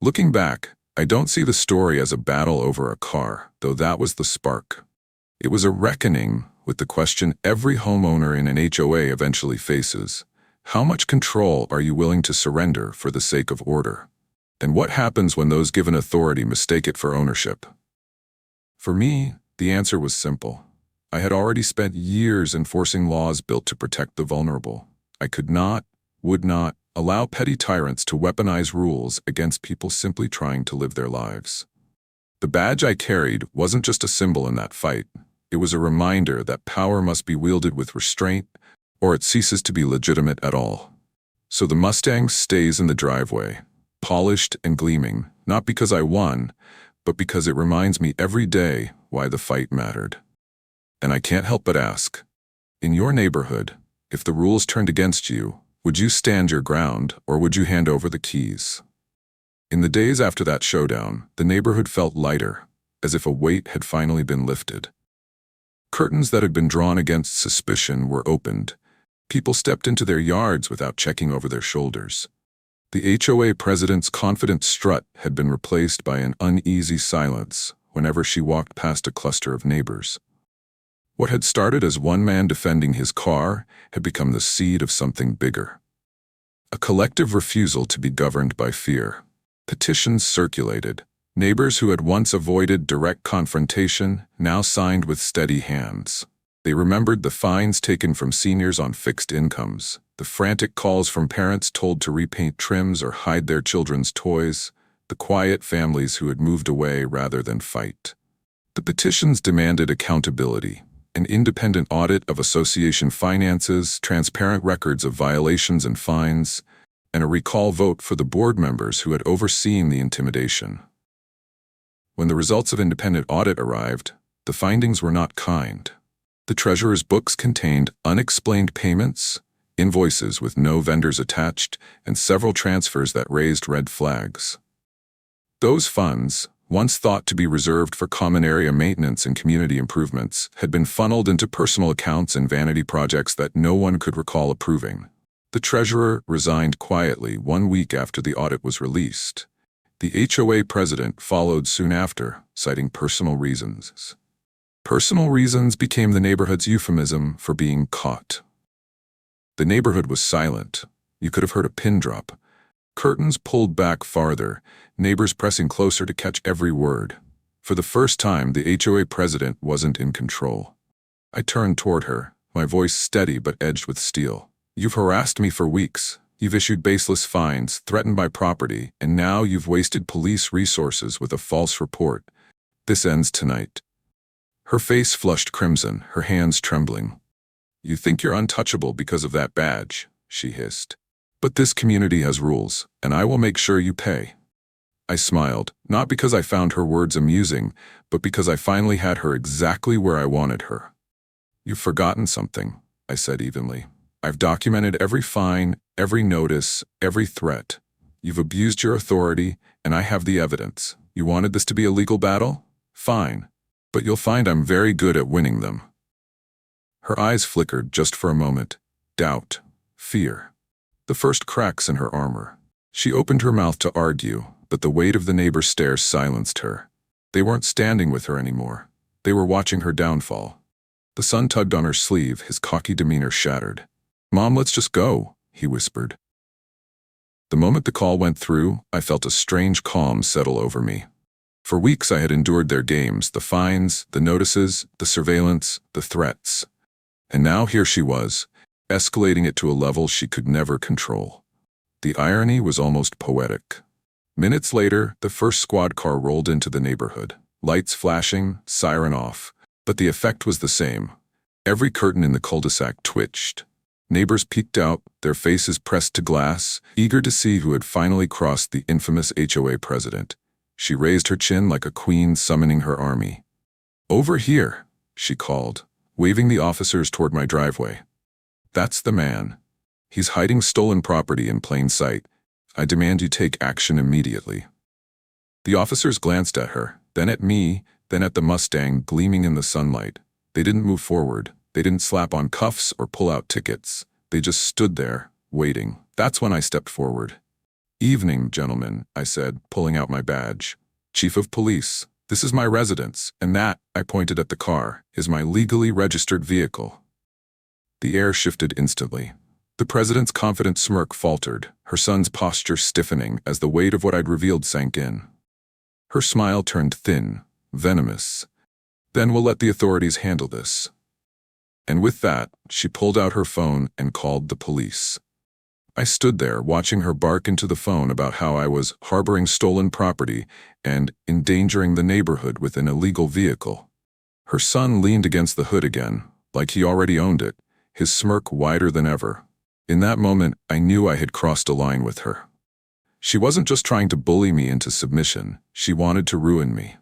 Looking back, I don't see the story as a battle over a car, though that was the spark. It was a reckoning with the question every homeowner in an HOA eventually faces. How much control are you willing to surrender for the sake of order? And what happens when those given authority mistake it for ownership? For me, the answer was simple. I had already spent years enforcing laws built to protect the vulnerable. I could not, would not, allow petty tyrants to weaponize rules against people simply trying to live their lives. The badge I carried wasn't just a symbol in that fight. It was a reminder that power must be wielded with restraint, or it ceases to be legitimate at all. So the Mustang stays in the driveway, polished and gleaming, not because I won, but because it reminds me every day why the fight mattered. And I can't help but ask, in your neighborhood, if the rules turned against you, would you stand your ground or would you hand over the keys? In the days after that showdown, the neighborhood felt lighter, as if a weight had finally been lifted. Curtains that had been drawn against suspicion were opened. People stepped into their yards without checking over their shoulders. The HOA president's confident strut had been replaced by an uneasy silence whenever she walked past a cluster of neighbors. What had started as one man defending his car had become the seed of something bigger. A collective refusal to be governed by fear. Petitions circulated. Neighbors who had once avoided direct confrontation now signed with steady hands. They remembered the fines taken from seniors on fixed incomes, the frantic calls from parents told to repaint trims or hide their children's toys, the quiet families who had moved away rather than fight. The petitions demanded accountability, an independent audit of association finances, transparent records of violations and fines, and a recall vote for the board members who had overseen the intimidation. When the results of independent audit arrived, the findings were not kind. The treasurer's books contained unexplained payments, invoices with no vendors attached, and several transfers that raised red flags. Those funds, once thought to be reserved for common area maintenance and community improvements, had been funneled into personal accounts and vanity projects that no one could recall approving. The treasurer resigned quietly 1 week after the audit was released. The HOA president followed soon after, citing personal reasons. Personal reasons became the neighborhood's euphemism for being caught. The neighborhood was silent. You could have heard a pin drop. Curtains pulled back farther, neighbors pressing closer to catch every word. For the first time, the HOA president wasn't in control. I turned toward her, my voice steady but edged with steel. You've harassed me for weeks. You've issued baseless fines, threatened my property, and now you've wasted police resources with a false report. This ends tonight. Her face flushed crimson, her hands trembling. You think you're untouchable because of that badge, she hissed. But this community has rules, and I will make sure you pay. I smiled, not because I found her words amusing, but because I finally had her exactly where I wanted her. You've forgotten something, I said evenly. I've documented every fine, every notice, every threat. You've abused your authority, and I have the evidence. You wanted this to be a legal battle? Fine. But you'll find I'm very good at winning them. Her eyes flickered just for a moment. Doubt. Fear. The first cracks in her armor. She opened her mouth to argue, but the weight of the neighbor's stares silenced her. They weren't standing with her anymore. They were watching her downfall. The son tugged on her sleeve, his cocky demeanor shattered. Mom, let's just go, he whispered. The moment the call went through, I felt a strange calm settle over me. For weeks I had endured their games, the fines, the notices, the surveillance, the threats. And now here she was, escalating it to a level she could never control. The irony was almost poetic. Minutes later, the first squad car rolled into the neighborhood, lights flashing, siren off. But the effect was the same. Every curtain in the cul-de-sac twitched. Neighbors peeked out, their faces pressed to glass, eager to see who had finally crossed the infamous HOA president. She raised her chin like a queen summoning her army. Over here, she called, waving the officers toward my driveway. That's the man. He's hiding stolen property in plain sight. I demand you take action immediately. The officers glanced at her, then at me, then at the Mustang gleaming in the sunlight. They didn't move forward. They didn't slap on cuffs or pull out tickets. They just stood there, waiting. That's when I stepped forward. "Evening, gentlemen," I said, pulling out my badge. "Chief of Police, this is my residence, and that," I pointed at the car, "is my legally registered vehicle." The air shifted instantly. The president's confident smirk faltered, her son's posture stiffening as the weight of what I'd revealed sank in. Her smile turned thin, venomous. "Then we'll let the authorities handle this." And with that, she pulled out her phone and called the police. I stood there watching her bark into the phone about how I was harboring stolen property and endangering the neighborhood with an illegal vehicle. Her son leaned against the hood again, like he already owned it, his smirk wider than ever. In that moment, I knew I had crossed a line with her. She wasn't just trying to bully me into submission, she wanted to ruin me.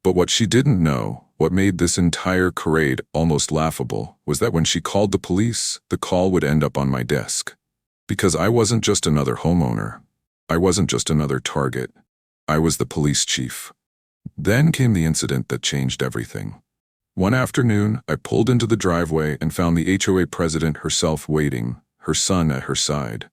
But what she didn't know, what made this entire charade almost laughable, was that when she called the police, the call would end up on my desk. Because I wasn't just another homeowner. I wasn't just another target. I was the police chief. Then came the incident that changed everything. One afternoon, I pulled into the driveway and found the HOA president herself waiting, her son at her side.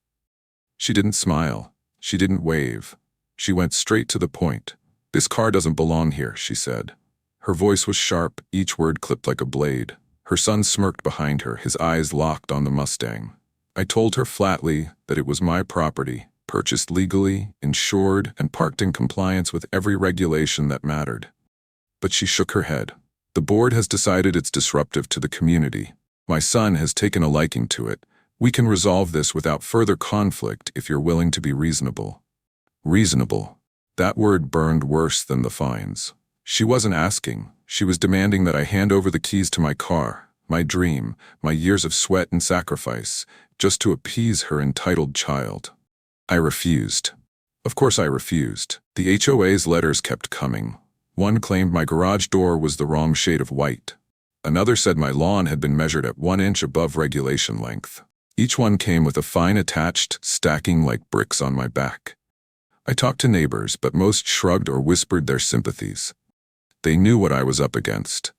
She didn't smile. She didn't wave. She went straight to the point. "This car doesn't belong here," she said. Her voice was sharp, each word clipped like a blade. Her son smirked behind her, his eyes locked on the Mustang. I told her flatly that it was my property, purchased legally, insured, and parked in compliance with every regulation that mattered. But she shook her head. "The board has decided it's disruptive to the community. My son has taken a liking to it. We can resolve this without further conflict if you're willing to be reasonable." Reasonable. That word burned worse than the fines. She wasn't asking. She was demanding that I hand over the keys to my car, my dream, my years of sweat and sacrifice, just to appease her entitled child. I refused. Of course I refused. The HOA's letters kept coming. One claimed my garage door was the wrong shade of white. Another said my lawn had been measured at 1 inch above regulation length. Each one came with a fine attached, stacking like bricks on my back. I talked to neighbors, but most shrugged or whispered their sympathies. They knew what I was up against.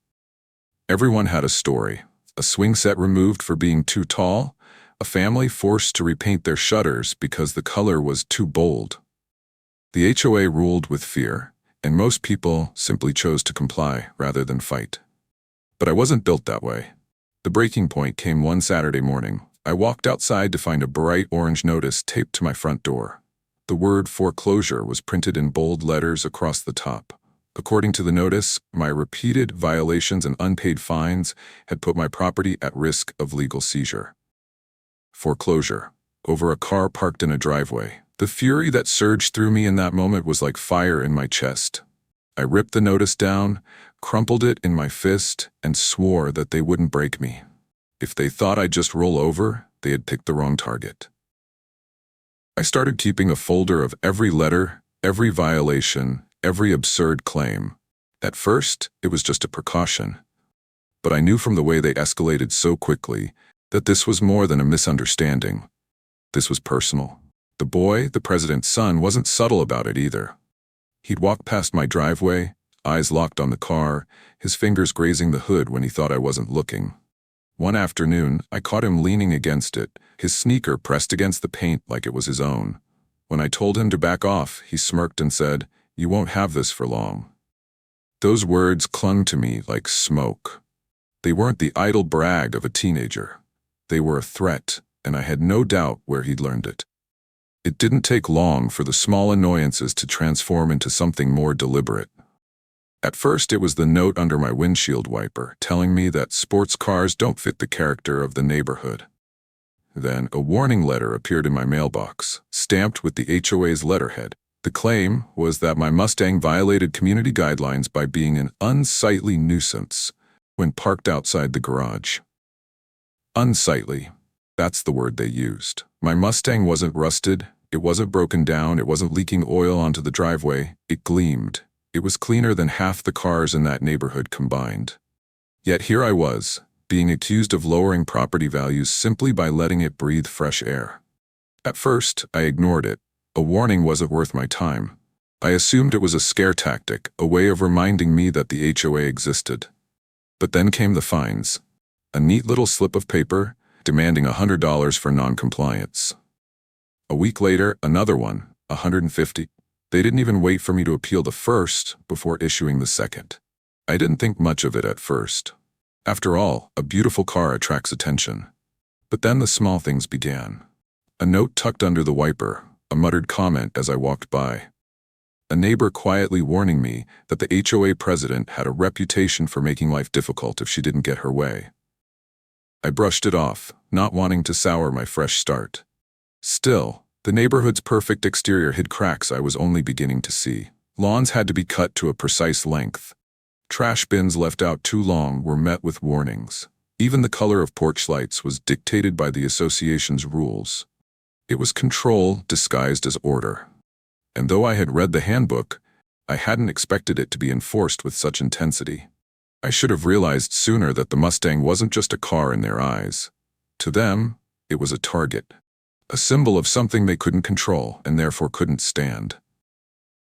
Everyone had a story. A swing set removed for being too tall, a family forced to repaint their shutters because the color was too bold. The HOA ruled with fear, and most people simply chose to comply rather than fight. But I wasn't built that way. The breaking point came one Saturday morning. I walked outside to find a bright orange notice taped to my front door. The word foreclosure was printed in bold letters across the top. According to the notice, my repeated violations and unpaid fines had put my property at risk of legal seizure. Foreclosure. Over a car parked in a driveway. The fury that surged through me in that moment was like fire in my chest. I ripped the notice down, crumpled it in my fist, and swore that they wouldn't break me. If they thought I'd just roll over, they had picked the wrong target. I started keeping a folder of every letter, every violation, every absurd claim. At first, it was just a precaution. But I knew from the way they escalated so quickly that this was more than a misunderstanding. This was personal. The boy, the president's son, wasn't subtle about it either. He'd walk past my driveway, eyes locked on the car, his fingers grazing the hood when he thought I wasn't looking. One afternoon, I caught him leaning against it, his sneaker pressed against the paint like it was his own. When I told him to back off, he smirked and said, "You won't have this for long." Those words clung to me like smoke. They weren't the idle brag of a teenager. They were a threat, and I had no doubt where he'd learned it. It didn't take long for the small annoyances to transform into something more deliberate. At first, it was the note under my windshield wiper telling me that sports cars don't fit the character of the neighborhood. Then a warning letter appeared in my mailbox, stamped with the HOA's letterhead. The claim was that my Mustang violated community guidelines by being an unsightly nuisance when parked outside the garage. Unsightly. That's the word they used. My Mustang wasn't rusted, it wasn't broken down, it wasn't leaking oil onto the driveway. It gleamed. It was cleaner than half the cars in that neighborhood combined. Yet here I was, being accused of lowering property values simply by letting it breathe fresh air. At first, I ignored it. A warning wasn't worth my time. I assumed it was a scare tactic, a way of reminding me that the HOA existed. But then came the fines. A neat little slip of paper demanding $100 for non-compliance. A week later, another one, 150. They didn't even wait for me to appeal the first before issuing the second. I didn't think much of it at first. After all, a beautiful car attracts attention. But then the small things began. A note tucked under the wiper, a muttered comment as I walked by. A neighbor quietly warning me that the HOA president had a reputation for making life difficult if she didn't get her way. I brushed it off, not wanting to sour my fresh start. Still, the neighborhood's perfect exterior hid cracks I was only beginning to see. Lawns had to be cut to a precise length. Trash bins left out too long were met with warnings. Even the color of porch lights was dictated by the association's rules. It was control disguised as order. And though I had read the handbook, I hadn't expected it to be enforced with such intensity. I should have realized sooner that the Mustang wasn't just a car in their eyes. To them, it was a target. A symbol of something they couldn't control and therefore couldn't stand.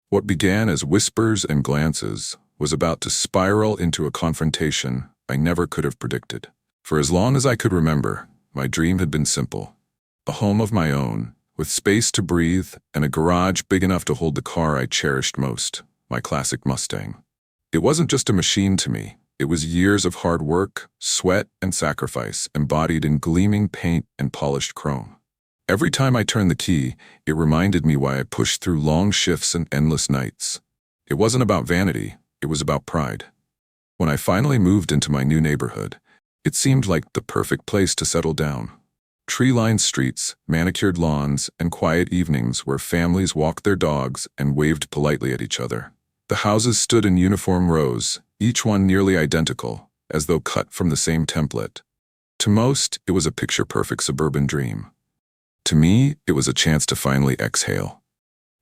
What began as whispers and glances was about to spiral into a confrontation I never could have predicted. For as long as I could remember, my dream had been simple. A home of my own, with space to breathe and a garage big enough to hold the car I cherished most, my classic Mustang. It wasn't just a machine to me. It was years of hard work, sweat, and sacrifice embodied in gleaming paint and polished chrome. Every time I turned the key, it reminded me why I pushed through long shifts and endless nights. It wasn't about vanity, it was about pride. When I finally moved into my new neighborhood, it seemed like the perfect place to settle down. Tree-lined streets, manicured lawns, and quiet evenings where families walked their dogs and waved politely at each other. The houses stood in uniform rows, each one nearly identical, as though cut from the same template. To most, it was a picture-perfect suburban dream. To me, it was a chance to finally exhale.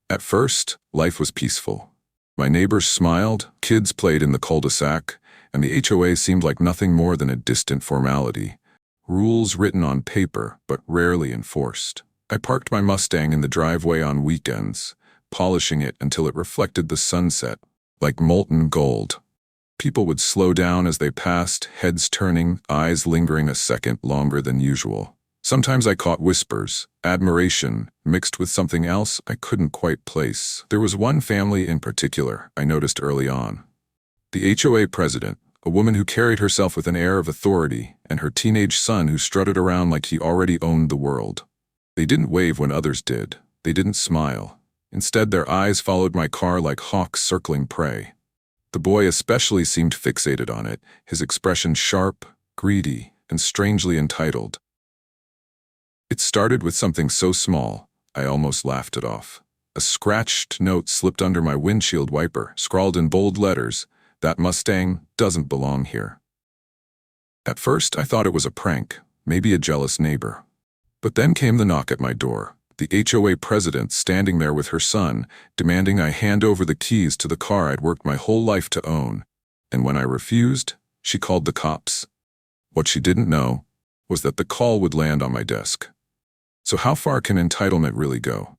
At first, life was peaceful. My neighbors smiled, kids played in the cul-de-sac, and the HOA seemed like nothing more than a distant formality. Rules written on paper, but rarely enforced. I parked my Mustang in the driveway on weekends, polishing it until it reflected the sunset, like molten gold. People would slow down as they passed, heads turning, eyes lingering a second longer than usual. Sometimes I caught whispers, admiration, mixed with something else I couldn't quite place. There was one family in particular I noticed early on. The HOA president, a woman who carried herself with an air of authority, and her teenage son who strutted around like he already owned the world. They didn't wave when others did. They didn't smile. Instead, their eyes followed my car like hawks circling prey. The boy especially seemed fixated on it, his expression sharp, greedy, and strangely entitled. It started with something so small, I almost laughed it off. A scratched note slipped under my windshield wiper, scrawled in bold letters, "That Mustang doesn't belong here." At first, I thought it was a prank, maybe a jealous neighbor. But then came the knock at my door, the HOA president standing there with her son, demanding I hand over the keys to the car I'd worked my whole life to own. And when I refused, she called the cops. What she didn't know was that the call would land on my desk. So how far can entitlement really go?